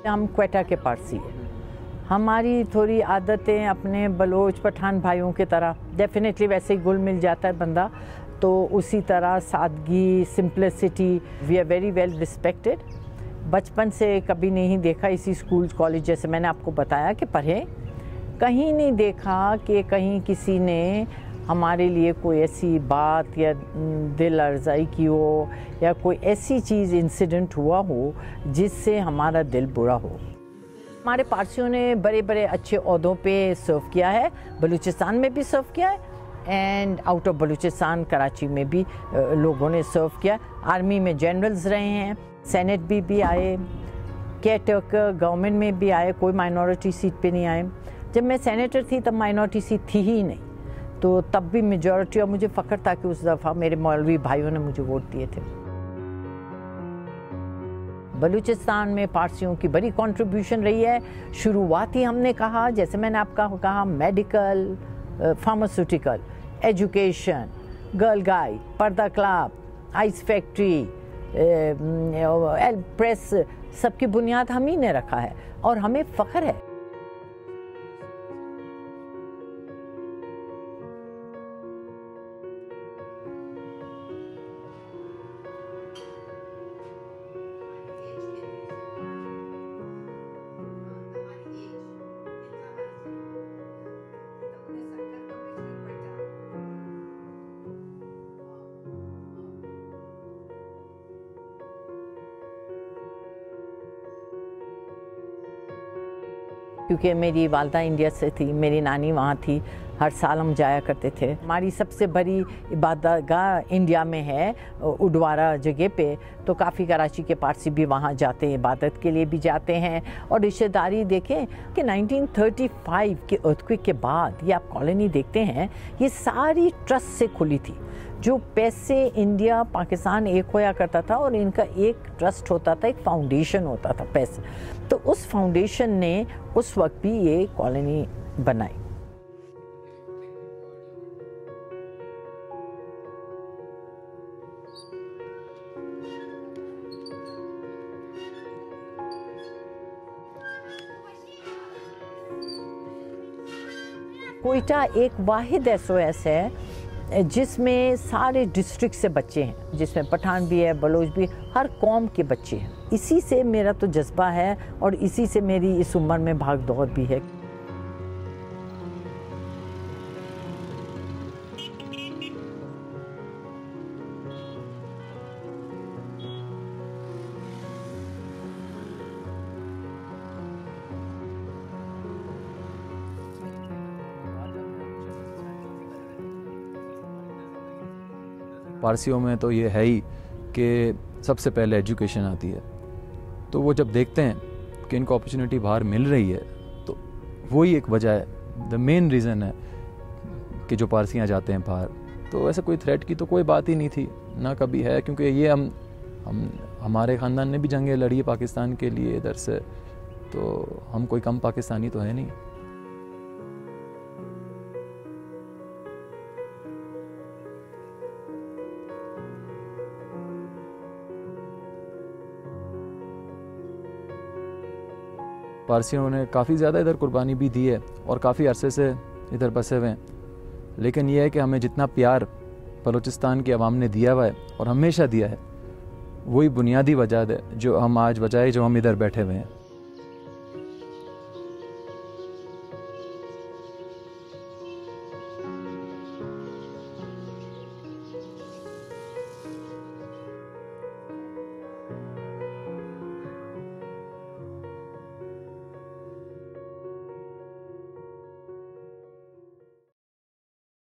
हम क्वेटा के पारसी हैं। हमारी थोड़ी आदतें अपने बलोच पठान भाइयों की तरह, डेफिनेटली वैसे ही घुल मिल जाता है बंदा, तो उसी तरह सादगी, simplicity, we are very well respected. बचपन से कभी नहीं देखा इसी स्कूल कॉलेज, जैसे मैंने आपको बताया कि पढ़े, कहीं नहीं देखा कि कहीं किसी ने हमारे लिए कोई ऐसी बात या दिल अर्ज़ाई की हो या कोई ऐसी चीज़ इंसिडेंट हुआ हो जिससे हमारा दिल बुरा हो। हमारे पारसियों ने बड़े बड़े अच्छे ओहदों पे सर्व किया है, बलूचिस्तान में भी सर्व किया है and out of Balochistan Karachi में भी लोगों ने सर्व किया। आर्मी में जनरल्स रहे हैं, सेनेट भी आए, केयरटेकर गवर्नमेंट में भी आए, कोई माइनॉरिटी सीट पे नहीं आए। जब मैं सेनेटर थी तब माइनॉरिटी सीट थी ही नहीं, तो तब भी मेजॉरिटी, और मुझे फ़ख्र था कि उस दफ़ा मेरे मौलवी भाइयों ने मुझे वोट दिए थे। बलूचिस्तान में पारसियों की बड़ी कंट्रीब्यूशन रही है। शुरुआती हमने कहा, जैसे मैंने आपका कहा, medical, pharmaceutical, education, girl guide, पर्दा क्लब, आइस फैक्ट्री, प्रेस, सबकी बुनियाद हम ही ने रखा है और हमें फ़ख्र है। क्योंकि मेरी वालदा इंडिया से थी, मेरी नानी वहाँ थी, हर साल हम जाया करते थे। हमारी सबसे बड़ी इबादतगाह इंडिया में है, उडवारा जगह पे, तो काफ़ी कराची के पारसी भी वहाँ जाते हैं, इबादत के लिए भी जाते हैं। और रिश्तेदारी देखें कि 1935 के अर्थक्वेक के बाद ये आप कॉलोनी देखते हैं, ये सारी ट्रस्ट से खुली थी। जो पैसे इंडिया पाकिस्तान एक होया करता था और इनका एक ट्रस्ट होता था, एक फाउंडेशन होता था पैसे, तो उस फाउंडेशन ने उस वक्त भी ये कॉलोनी बनाई। क्वेटा एक वाहिद SOS है जिसमें सारे डिस्ट्रिक्ट से बच्चे हैं, जिसमें पठान भी है, बलोच भी, हर कौम के बच्चे हैं। इसी से मेरा तो जज्बा है और इसी से मेरी इस उम्र में भाग दौड़ भी है। पारसियों में तो ये है ही कि सबसे पहले एजुकेशन आती है, तो वो जब देखते हैं कि इनको अपॉर्चुनिटी बाहर मिल रही है, तो वही एक वजह है, द मेन रीज़न है कि जो पारसियाँ जाते हैं बाहर। तो ऐसा कोई थ्रेट की तो कोई बात ही नहीं थी, ना कभी है, क्योंकि ये हमारे ख़ानदान ने भी जंगें लड़ी है पाकिस्तान के लिए इधर से, तो हम कोई कम पाकिस्तानी तो है नहीं। पारसियों ने काफ़ी ज़्यादा इधर कुर्बानी भी दी है और काफ़ी अरसे से इधर बसे हुए हैं, लेकिन यह है कि हमें जितना प्यार बलूचिस्तान की आवाम ने दिया हुआ है और हमेशा दिया है, वही बुनियादी वजह है जो हम आज बचाए, जो हम इधर बैठे हुए हैं।